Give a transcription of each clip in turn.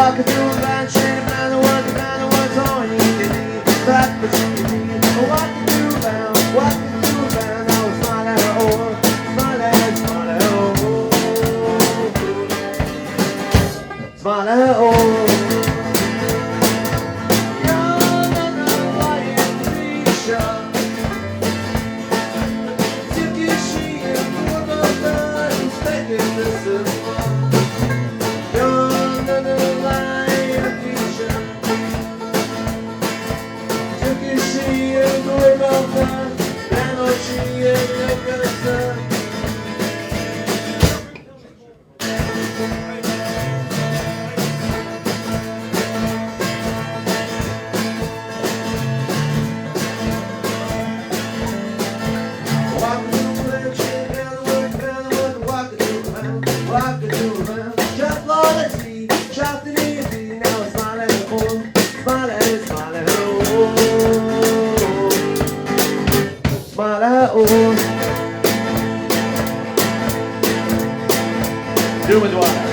Walking through a blind train, blind the one's all you need. That's what you need. Walking through a blind, I was smile at her, oh, smile at her, smile at her, oh, smile at her, oh. Young and a white creature, took your sheet and put on blood, expecting this is fun. Young and a white creature, took your sheet and put on blood, and on she and look at the sun. Walking through the train, walking through around, drop all the tea, dropped it in your feet, now I smile at her, oh, smile at her, smile at her, oh, smile at her, oh. Do it with water.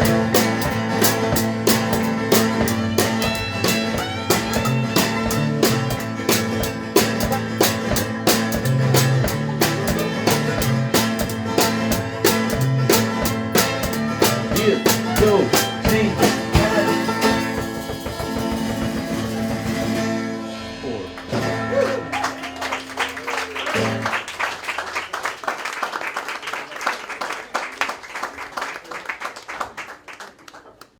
Here, go.